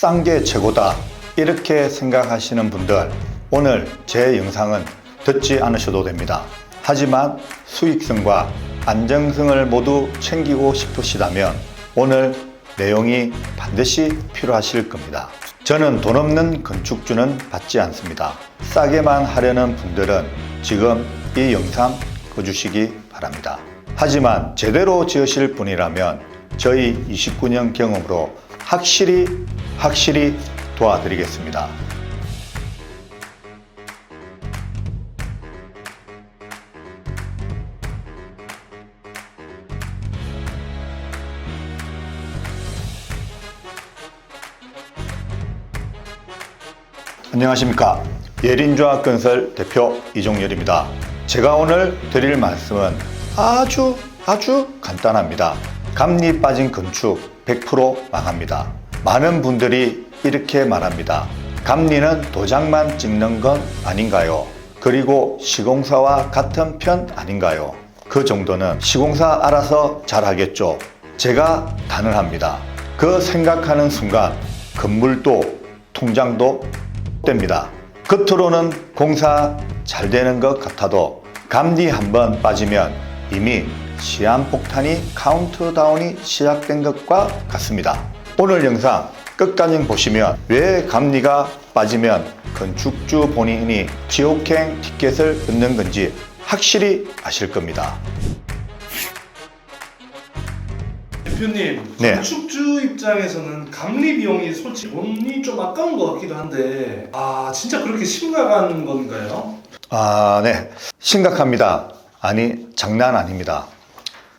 싼 게 최고다 이렇게 생각하시는 분들, 오늘 제 영상은 듣지 않으셔도 됩니다. 하지만 수익성과 안정성을 모두 챙기고 싶으시다면 오늘 내용이 반드시 필요하실 겁니다. 저는 돈 없는 건축주는 받지 않습니다. 싸게만 하려는 분들은 지금 이 영상 꺼주시기 바랍니다. 하지만 제대로 지으실 분이라면 저희 29년 경험으로 확실히 도와드리겠습니다. 안녕하십니까. 예린조합건설 대표 이종열입니다. 제가 오늘 드릴 말씀은 아주 간단합니다. 감리 빠진 건축 100% 망합니다. 많은 분들이 이렇게 말합니다. 감리는 도장만 찍는 건 아닌가요? 그리고 시공사와 같은 편 아닌가요? 그 정도는 시공사 알아서 잘하겠죠. 제가 단언합니다. 그 생각하는 순간 건물도 통장도 됩니다. 겉으로는 공사 잘 되는 것 같아도 감리 한번 빠지면 이미 시한폭탄이 카운트다운이 시작된 것과 같습니다. 오늘 영상 끝까지 보시면 왜 감리가 빠지면 건축주 본인이 지옥행 티켓을 얻는 건지 확실히 아실 겁니다. 대표님, 네. 건축주 입장에서는 감리 비용이 솔직히 돈이 좀 아까운 것 같기도 한데 진짜 그렇게 심각한 건가요? 네. 심각합니다. 아니, 장난 아닙니다.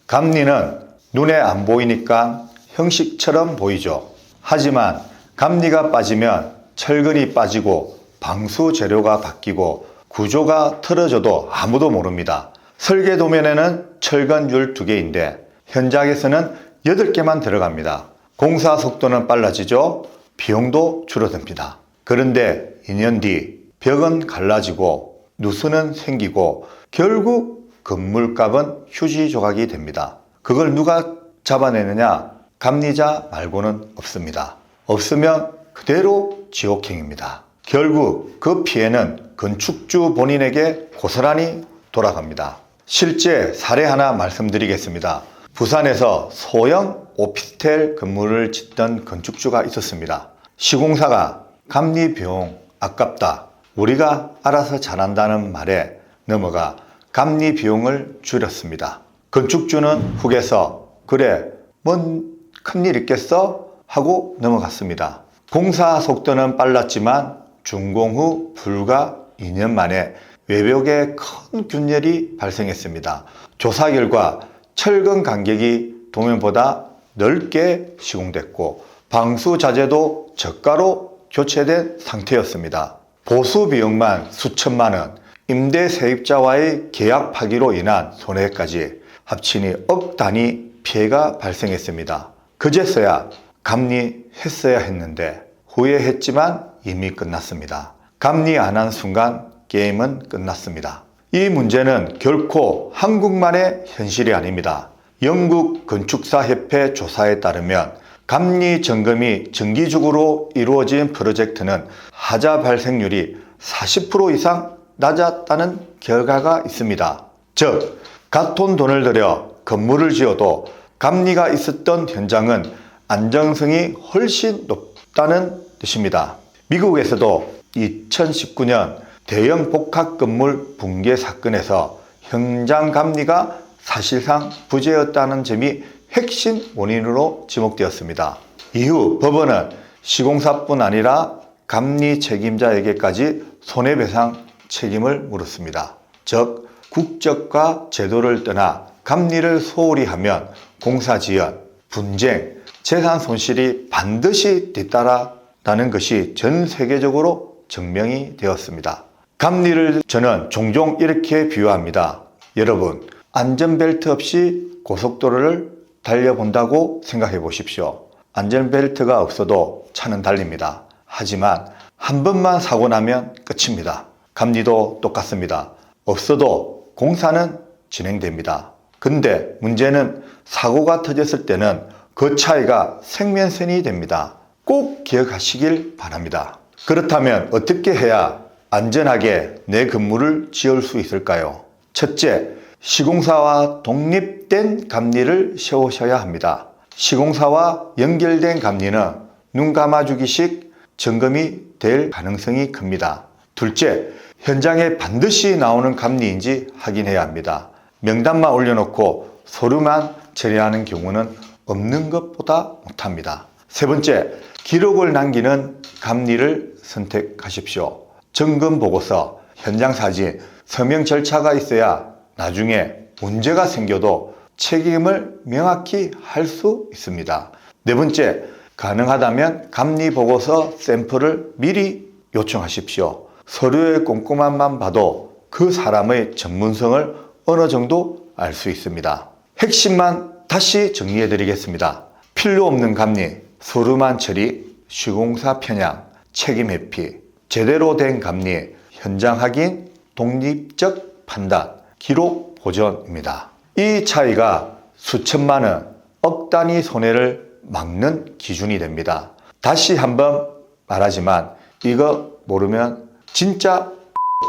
감리는 눈에 안 보이니까 형식처럼 보이죠. 하지만 감리가 빠지면 철근이 빠지고 방수 재료가 바뀌고 구조가 틀어져도 아무도 모릅니다. 설계 도면에는 철근 12개인데 현장에서는 8개만 들어갑니다. 공사 속도는 빨라지죠. 비용도 줄어듭니다. 그런데 2년 뒤 벽은 갈라지고 누수는 생기고 결국 건물값은 휴지 조각이 됩니다. 그걸 누가 잡아내느냐? 감리자 말고는 없습니다. 없으면 그대로 지옥행입니다. 결국 그 피해는 건축주 본인에게 고스란히 돌아갑니다. 실제 사례 하나 말씀드리겠습니다. 부산에서 소형 오피스텔 건물을 짓던 건축주가 있었습니다. 시공사가 감리 비용 아깝다, 우리가 알아서 잘한다는 말에 넘어가 감리 비용을 줄였습니다. 건축주는 후에서 그래 뭔 큰일 있겠어? 하고 넘어갔습니다. 공사 속도는 빨랐지만 준공 후 불과 2년 만에 외벽에 큰 균열이 발생했습니다. 조사 결과 철근 간격이 도면보다 넓게 시공됐고 방수 자재도 저가로 교체된 상태였습니다. 보수 비용만 수천만 원, 임대 세입자와의 계약 파기로 인한 손해까지 합치니 억 단위 피해가 발생했습니다. 그제서야 감리했어야 했는데 후회했지만 이미 끝났습니다. 감리 안 한 순간 게임은 끝났습니다. 이 문제는 결코 한국만의 현실이 아닙니다. 영국 건축사협회 조사에 따르면 감리 점검이 정기적으로 이루어진 프로젝트는 하자 발생률이 40% 이상 낮았다는 결과가 있습니다. 즉, 같은 돈을 들여 건물을 지어도 감리가 있었던 현장은 안정성이 훨씬 높다는 뜻입니다. 미국에서도 2019년 대형 복합 건물 붕괴 사건에서 현장 감리가 사실상 부재였다는 점이 핵심 원인으로 지목되었습니다. 이후 법원은 시공사뿐 아니라 감리 책임자에게까지 손해배상 책임을 물었습니다. 즉, 국적과 제도를 떠나 감리를 소홀히 하면 공사지연, 분쟁, 재산 손실이 반드시 뒤따른다는 것이 전 세계적으로 증명이 되었습니다. 감리를 저는 종종 이렇게 비유합니다. 여러분, 안전벨트 없이 고속도로를 달려본다고 생각해 보십시오. 안전벨트가 없어도 차는 달립니다. 하지만 한 번만 사고 나면 끝입니다. 감리도 똑같습니다. 없어도 공사는 진행됩니다. 근데 문제는 사고가 터졌을 때는 그 차이가 생명선이 됩니다. 꼭 기억하시길 바랍니다. 그렇다면 어떻게 해야 안전하게 내 건물을 지을 수 있을까요? 첫째, 시공사와 독립된 감리를 세우셔야 합니다. 시공사와 연결된 감리는 눈 감아주기식 점검이 될 가능성이 큽니다. 둘째, 현장에 반드시 나오는 감리인지 확인해야 합니다. 명단만 올려놓고 서류만 처리하는 경우는 없는 것보다 못합니다. 세 번째, 기록을 남기는 감리를 선택하십시오. 점검 보고서, 현장 사진, 서명 절차가 있어야 나중에 문제가 생겨도 책임을 명확히 할 수 있습니다. 네 번째, 가능하다면 감리 보고서 샘플을 미리 요청하십시오. 서류의 꼼꼼함만 봐도 그 사람의 전문성을 어느 정도 알 수 있습니다. 핵심만 다시 정리해 드리겠습니다. 필요 없는 감리, 서류만 처리, 시공사 편향, 책임 회피, 제대로 된 감리, 현장 확인, 독립적 판단, 기록 보존입니다. 이 차이가 수천만 원, 억 단위 손해를 막는 기준이 됩니다. 다시 한번 말하지만 이거 모르면 진짜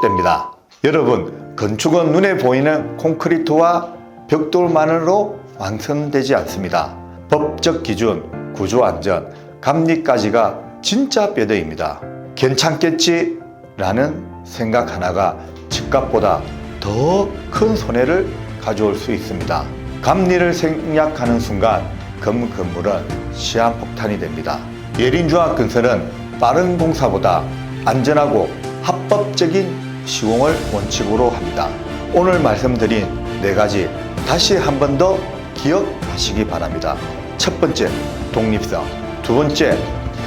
됩니다. 여러분, 건축은 눈에 보이는 콘크리트와 벽돌만으로 완성되지 않습니다. 법적 기준, 구조 안전, 감리까지가 진짜 뼈대입니다. 괜찮겠지? 라는 생각 하나가 집값보다 더 큰 손해를 가져올 수 있습니다. 감리를 생략하는 순간 건물은 시한폭탄이 됩니다. 예린종합건설은 빠른 공사보다 안전하고 합법적인 시공을 원칙으로 합니다. 오늘 말씀드린 4가지 다시 한 번 더 기억하시기 바랍니다. 첫 번째, 독립성. 두 번째,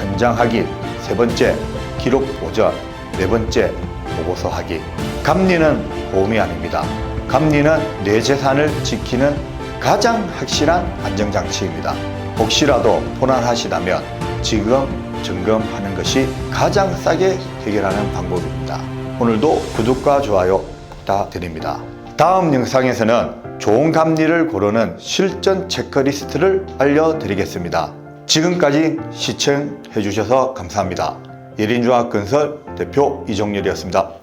현장 확인. 세 번째, 기록 보전. 네 번째, 보고서 확인. 감리는 보험이 아닙니다. 감리는 내 재산을 지키는 가장 확실한 안정장치입니다. 혹시라도 불안하시다면 지금 점검하는 것이 가장 싸게 해결하는 방법입니다. 오늘도 구독과 좋아요 부탁드립니다. 다음 영상에서는 좋은 감리를 고르는 실전 체크리스트를 알려드리겠습니다. 지금까지 시청해 주셔서 감사합니다. 예린종합건설 대표 이종렬이었습니다.